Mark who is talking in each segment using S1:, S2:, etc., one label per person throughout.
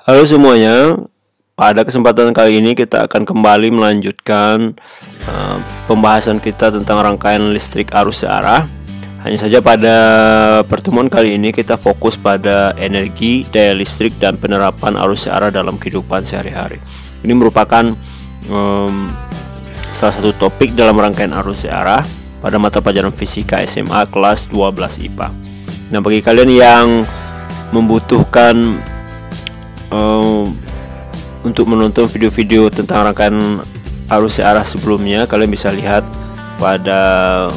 S1: Halo semuanya, pada kesempatan kali ini kita akan kembali melanjutkan pembahasan kita tentang rangkaian listrik arus searah. Hanya saja pada pertemuan kali ini kita fokus pada energi, daya listrik, dan penerapan arus searah dalam kehidupan sehari-hari. Ini merupakan salah satu topik dalam rangkaian arus searah pada mata pelajaran fisika SMA kelas 12 IPA. Nah, bagi kalian yang membutuhkan untuk menonton video-video tentang rangkaian arus searah sebelumnya, kalian bisa lihat pada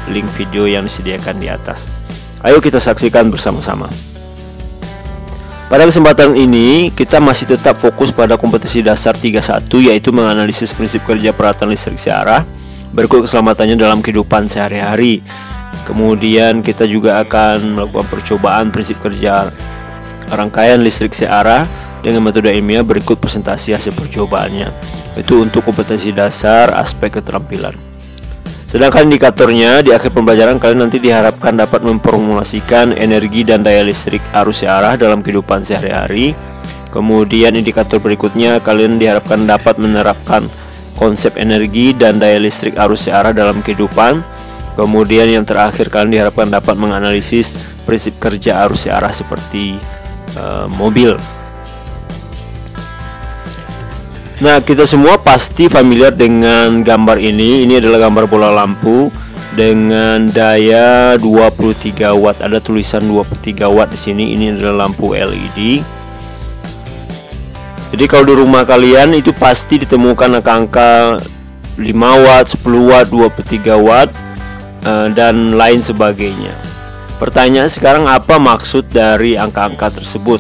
S1: link video yang disediakan di atas. Ayo kita saksikan bersama-sama. Pada kesempatan ini kita masih tetap fokus pada kompetensi dasar 31, yaitu menganalisis prinsip kerja peralatan listrik searah, berikut keselamatannya dalam kehidupan sehari-hari. Kemudian kita juga akan melakukan percobaan prinsip kerja rangkaian listrik searah dengan metode ilmiah, berikut presentasi hasil percobaannya. Itu untuk kompetensi dasar aspek keterampilan. Sedangkan indikatornya di akhir pembelajaran kalian nanti diharapkan dapat memformulasikan energi dan daya listrik arus searah dalam kehidupan sehari-hari. Kemudian indikator berikutnya kalian diharapkan dapat menerapkan konsep energi dan daya listrik arus searah dalam kehidupan. Kemudian yang terakhir kalian diharapkan dapat menganalisis prinsip kerja arus searah seperti mobil. Nah, kita semua pasti familiar dengan gambar ini. Ini adalah gambar bola lampu dengan daya 23 watt. Ada tulisan 23 watt di sini. Ini adalah lampu LED. Jadi kalau di rumah kalian itu pasti ditemukan angka-angka 5 watt, 10 watt, 23 watt dan lain sebagainya. Pertanyaan sekarang, apa maksud dari angka-angka tersebut?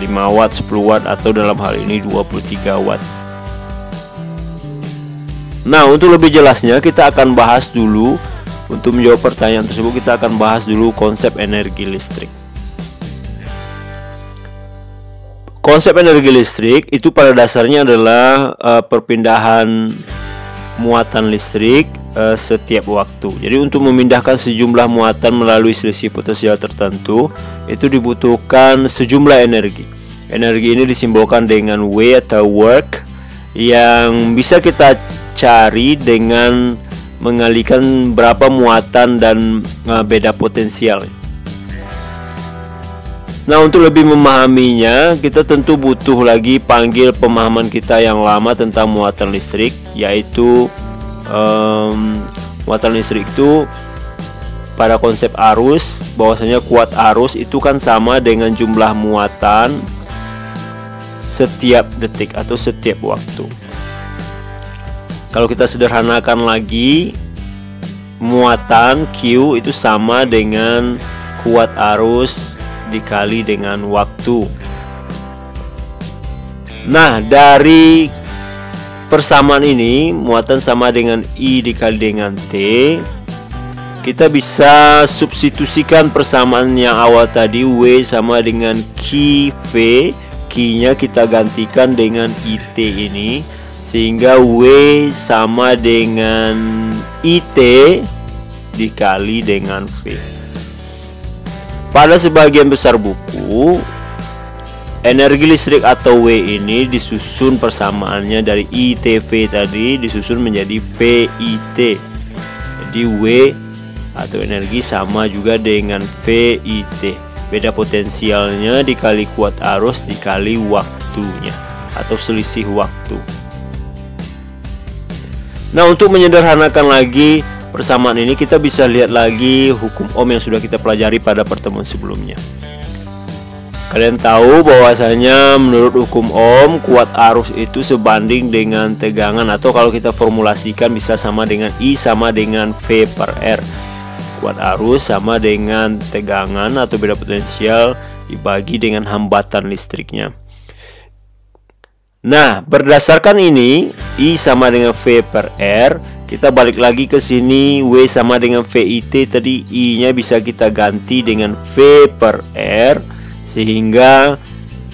S1: 5 watt, 10 watt, atau dalam hal ini 23 watt. Nah, untuk lebih jelasnya kita akan bahas dulu. Untuk menjawab pertanyaan tersebut kita akan bahas dulu konsep energi listrik. Konsep energi listrik itu pada dasarnya adalah perpindahan muatan listrik setiap waktu. Jadi untuk memindahkan sejumlah muatan melalui selisih potensial tertentu itu dibutuhkan sejumlah energi. Energi ini disimbolkan dengan W atau work, yang bisa kita cari dengan mengalihkan berapa muatan dan beda potensial. Nah, untuk lebih memahaminya kita tentu butuh lagi panggil pemahaman kita yang lama tentang muatan listrik, yaitu muatan listrik itu pada konsep arus, bahwasanya kuat arus itu kan sama dengan jumlah muatan setiap detik atau setiap waktu. Kalau kita sederhanakan lagi, muatan Q itu sama dengan kuat arus dikali dengan waktu. Nah, dari persamaan ini, muatan sama dengan I dikali dengan T, kita bisa substitusikan persamaan yang awal tadi, W sama dengan QV. Q-nya kita gantikan dengan IT ini, sehingga W sama dengan IT dikali dengan V. Pada sebagian besar buku, energi listrik atau W ini disusun persamaannya dari ITV tadi disusun menjadi VIT. Jadi W atau energi sama juga dengan VIT. Beda potensialnya dikali kuat arus dikali waktunya atau selisih waktu. Nah, untuk menyederhanakan lagi persamaan ini, kita bisa lihat lagi hukum Ohm yang sudah kita pelajari pada pertemuan sebelumnya. Kalian tahu bahwasanya menurut hukum Ohm, kuat arus itu sebanding dengan tegangan, atau kalau kita formulasikan bisa sama dengan I sama dengan V per R. Kuat arus sama dengan tegangan atau beda potensial dibagi dengan hambatan listriknya. Nah, berdasarkan ini, I sama dengan V per R, kita balik lagi ke sini, W sama dengan VIT tadi, I-nya bisa kita ganti dengan V per R, sehingga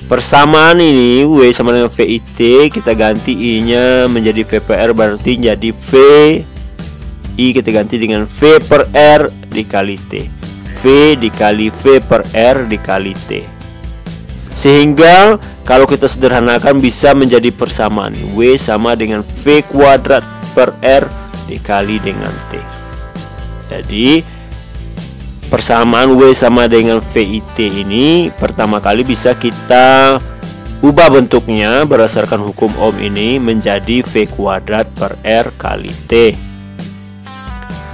S1: persamaan ini W sama dengan VIT, kita ganti I-nya menjadi V per R, berarti jadi V I kita ganti dengan V per R dikali T. V dikali V per R dikali T. Sehingga kalau kita sederhanakan bisa menjadi persamaan W sama dengan V kuadrat per R dikali dengan T. Jadi persamaan W sama dengan VIT ini pertama kali bisa kita ubah bentuknya berdasarkan hukum Ohm ini menjadi V kuadrat per R kali T.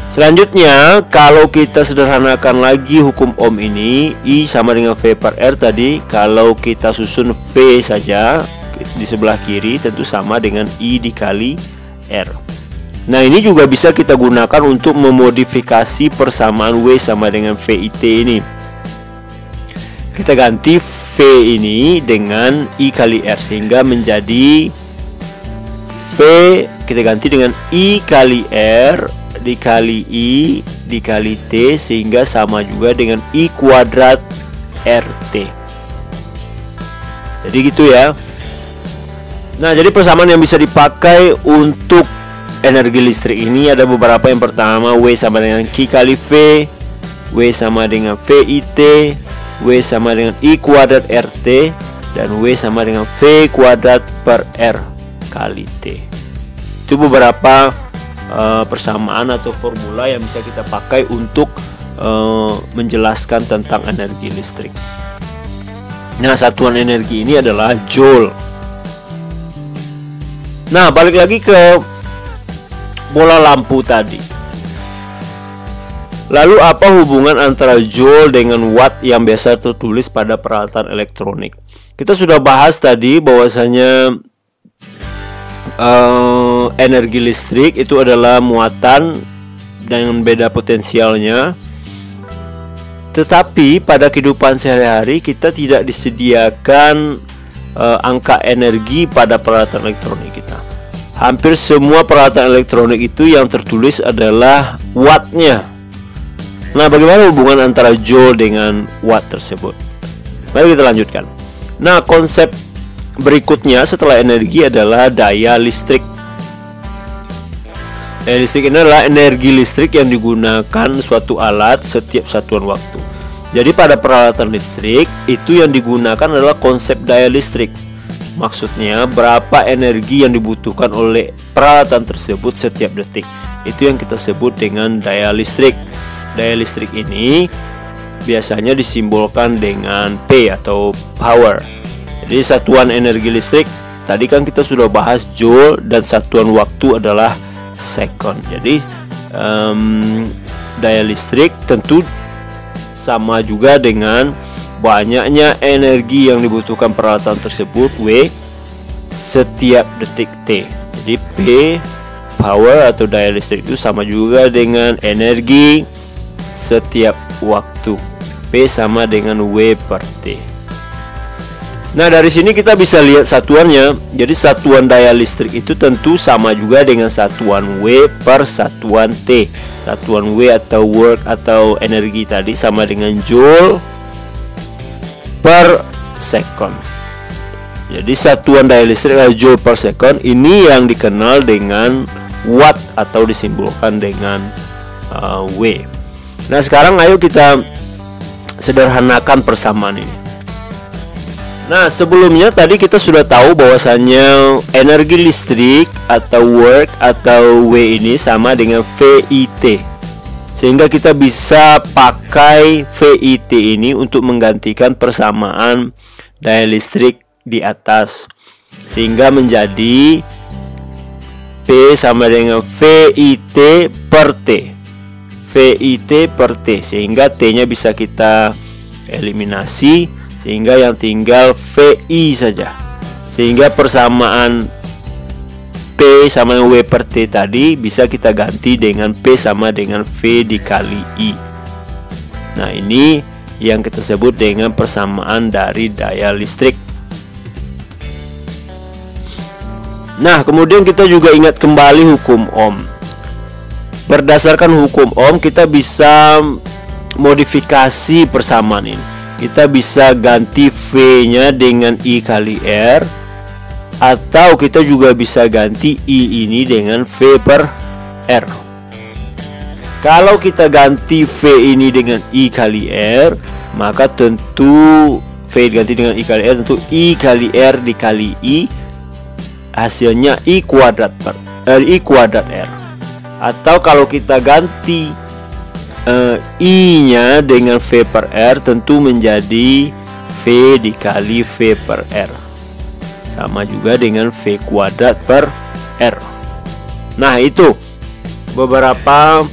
S1: Selanjutnya, kalau kita sederhanakan lagi hukum Ohm ini, I sama dengan V per R tadi, kalau kita susun V saja di sebelah kiri tentu sama dengan I dikali R. Nah, ini juga bisa kita gunakan untuk memodifikasi persamaan W sama dengan VIT ini. Kita ganti V ini dengan I kali R sehingga menjadi V, kita ganti dengan I kali R dikali I dikali T sehingga sama juga dengan I kuadrat RT. Jadi gitu ya. Nah, jadi persamaan yang bisa dipakai untuk energi listrik ini ada beberapa. Yang pertama, W sama dengan Q kali V, W sama dengan VIT, W sama dengan I kuadrat RT, dan W sama dengan V kuadrat per R kali T. Itu beberapa persamaan atau formula yang bisa kita pakai untuk menjelaskan tentang energi listrik. Nah, satuan energi ini adalah joule. Nah, balik lagi ke bola lampu tadi. Lalu apa hubungan antara joule dengan watt yang biasa tertulis pada peralatan elektronik? Kita sudah bahas tadi bahwasanya energi listrik itu adalah muatan dengan beda potensialnya. Tetapi pada kehidupan sehari-hari kita tidak disediakan angka energi pada peralatan elektronik kita. Hampir semua peralatan elektronik itu yang tertulis adalah wattnya. Nah, bagaimana hubungan antara joule dengan watt tersebut? Mari kita lanjutkan. Nah, konsep berikutnya setelah energi adalah daya listrik. Daya listrik ini adalah energi listrik yang digunakan suatu alat setiap satuan waktu. Jadi pada peralatan listrik itu yang digunakan adalah konsep daya listrik. Maksudnya berapa energi yang dibutuhkan oleh peralatan tersebut setiap detik. Itu yang kita sebut dengan daya listrik. Daya listrik ini biasanya disimbolkan dengan P atau power. Jadi satuan energi listrik tadi kan kita sudah bahas joule dan satuan waktu adalah second. Jadi daya listrik tentu sama juga dengan banyaknya energi yang dibutuhkan peralatan tersebut W setiap detik T. Jadi P power atau daya listrik itu sama juga dengan energi setiap waktu. P sama dengan W per T. Nah, dari sini kita bisa lihat satuannya. Jadi satuan daya listrik itu tentu sama juga dengan satuan W per satuan T. Satuan W atau work atau energi tadi sama dengan joule per second. Jadi satuan daya listrik adalah joule per second. Ini yang dikenal dengan watt atau disimbolkan dengan W. Nah, sekarang ayo kita sederhanakan persamaan ini. Nah, sebelumnya tadi kita sudah tahu bahwasannya energi listrik atau work atau W ini sama dengan VIT. Sehingga kita bisa pakai VIT ini untuk menggantikan persamaan daya listrik di atas. Sehingga menjadi P sama dengan VIT per T. VIT per T. Sehingga T-nya bisa kita eliminasi. Sehingga yang tinggal VI saja. Sehingga persamaan P sama dengan W per T tadi bisa kita ganti dengan P sama dengan V dikali I. Nah, ini yang kita sebut dengan persamaan dari daya listrik. Nah, kemudian kita juga ingat kembali hukum Ohm. Berdasarkan hukum Ohm kita bisa modifikasi persamaan ini. Kita bisa ganti V-nya dengan I kali R, atau kita juga bisa ganti I ini dengan V per R. Kalau kita ganti V ini dengan I kali R, maka tentu V diganti dengan I kali R, tentu I kali R dikali I, hasilnya I kuadrat R. Atau kalau kita ganti I-nya dengan V per R, tentu menjadi V dikali V per R, sama juga dengan V kuadrat per R. Nah, itu beberapa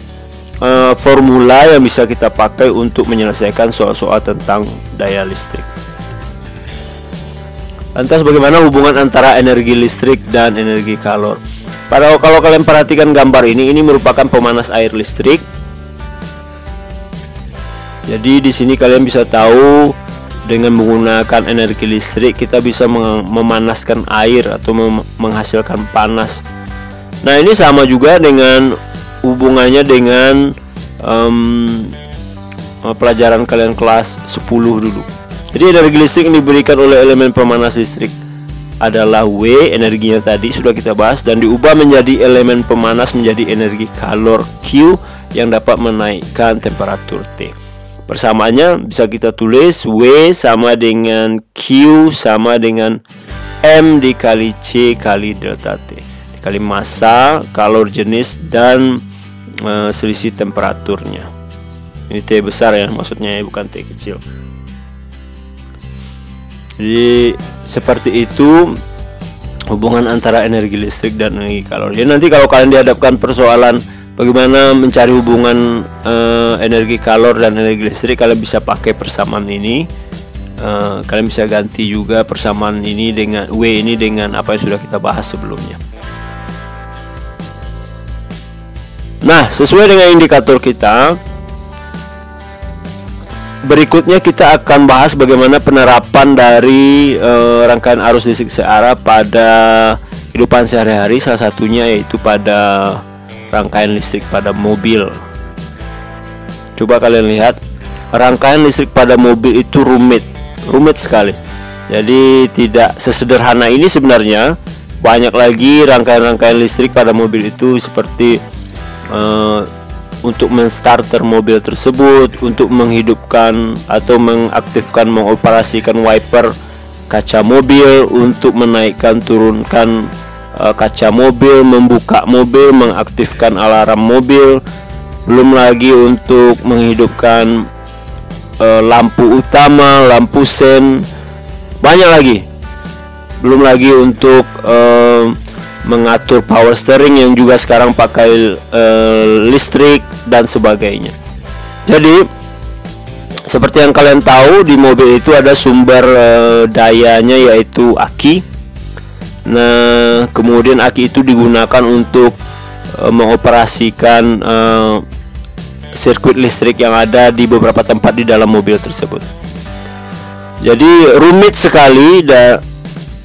S1: formula yang bisa kita pakai untuk menyelesaikan soal-soal tentang daya listrik. Lantas bagaimana hubungan antara energi listrik dan energi kalor? Kalau kalian perhatikan gambar ini merupakan pemanas air listrik. Jadi di sini kalian bisa tahu dengan menggunakan energi listrik kita bisa memanaskan air atau menghasilkan panas. Nah, ini sama juga dengan hubungannya dengan pelajaran kalian kelas 10 dulu. Jadi energi listrik yang diberikan oleh elemen pemanas listrik adalah W, energinya tadi sudah kita bahas, dan diubah menjadi elemen pemanas menjadi energi kalor Q yang dapat menaikkan temperatur T. Persamaannya bisa kita tulis W sama dengan Q sama dengan M dikali C kali delta T, dikali massa, kalor jenis, dan selisih temperaturnya. Ini T besar ya, maksudnya bukan T kecil. Jadi seperti itu hubungan antara energi listrik dan energi kalor. Jadi nanti kalau kalian dihadapkan persoalan bagaimana mencari hubungan energi kalor dan energi listrik, kalian bisa pakai persamaan ini. Kalian bisa ganti juga persamaan ini dengan W ini dengan apa yang sudah kita bahas sebelumnya. Nah, sesuai dengan indikator kita, berikutnya kita akan bahas bagaimana penerapan dari rangkaian arus listrik searah pada kehidupan sehari-hari, salah satunya yaitu pada rangkaian listrik pada mobil. Coba kalian lihat, rangkaian listrik pada mobil itu rumit sekali. Jadi tidak sesederhana ini sebenarnya. Banyak lagi rangkaian-rangkaian listrik pada mobil itu, seperti untuk menstarter mobil tersebut, untuk menghidupkan atau mengaktifkan, mengoperasikan wiper kaca mobil, untuk menaikkan turunkan kaca mobil, membuka mobil, mengaktifkan alarm mobil, belum lagi untuk menghidupkan lampu utama, lampu sen, banyak lagi. Belum lagi untuk mengatur power steering yang juga sekarang pakai listrik dan sebagainya. Jadi seperti yang kalian tahu, di mobil itu ada sumber dayanya yaitu aki. Nah, kemudian aki itu digunakan untuk mengoperasikan sirkuit listrik yang ada di beberapa tempat di dalam mobil tersebut. Jadi rumit sekali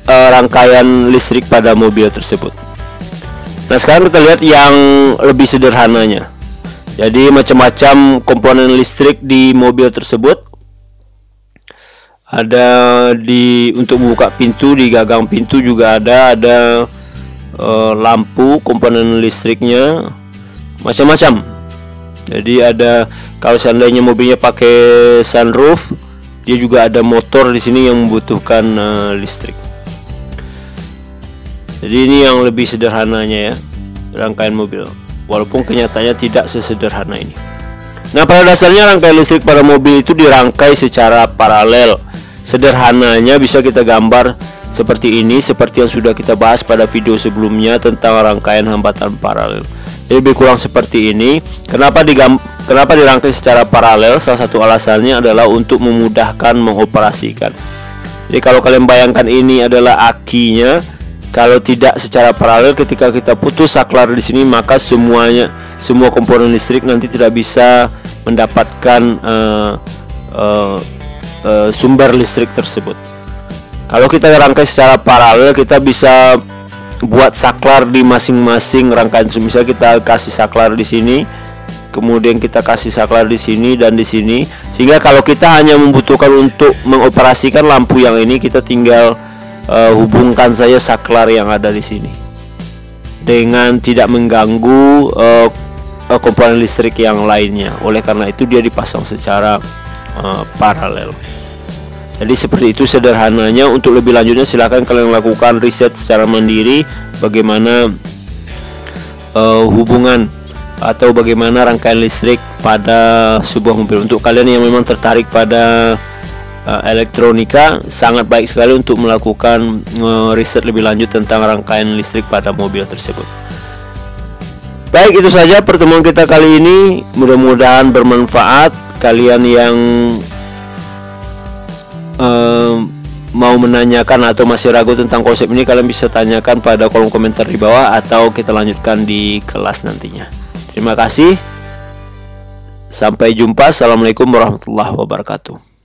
S1: rangkaian listrik pada mobil tersebut. Nah, sekarang kita lihat yang lebih sederhananya. Jadi macam-macam komponen listrik di mobil tersebut. Ada untuk membuka pintu, di gagang pintu juga ada lampu, komponen listriknya macam-macam. Jadi ada, kalau seandainya mobilnya pakai sunroof, dia juga ada motor di sini yang membutuhkan listrik. Jadi ini yang lebih sederhananya ya, rangkaian mobil. Walaupun kenyataannya tidak sesederhana ini. Nah, pada dasarnya rangkaian listrik pada mobil itu dirangkai secara paralel. Sederhananya bisa kita gambar seperti ini, seperti yang sudah kita bahas pada video sebelumnya tentang rangkaian hambatan paralel. Jadi lebih kurang seperti ini. Kenapa dirangkai secara paralel? Salah satu alasannya adalah untuk memudahkan mengoperasikan. Jadi kalau kalian bayangkan ini adalah akinya, kalau tidak secara paralel, ketika kita putus saklar di sini, maka semua komponen listrik nanti tidak bisa mendapatkan sumber listrik tersebut. Kalau kita rangkai secara paralel, kita bisa buat saklar di masing-masing rangkaian. Misalnya kita kasih saklar di sini, kemudian kita kasih saklar di sini dan di sini, sehingga kalau kita hanya membutuhkan untuk mengoperasikan lampu yang ini, kita tinggal hubungkan saja saklar yang ada di sini dengan tidak mengganggu komponen listrik yang lainnya. Oleh karena itu dia dipasang secara paralel. Jadi seperti itu sederhananya. Untuk lebih lanjutnya silahkan kalian lakukan riset secara mandiri bagaimana hubungan atau bagaimana rangkaian listrik pada sebuah mobil. Untuk kalian yang memang tertarik pada elektronika, sangat baik sekali untuk melakukan riset lebih lanjut tentang rangkaian listrik pada mobil tersebut. Baik, itu saja pertemuan kita kali ini. Mudah-mudahan bermanfaat. Kalian yang mau menanyakan atau masih ragu tentang konsep ini, kalian bisa tanyakan pada kolom komentar di bawah, atau kita lanjutkan di kelas nantinya. Terima kasih. Sampai jumpa. Assalamualaikum warahmatullahi wabarakatuh.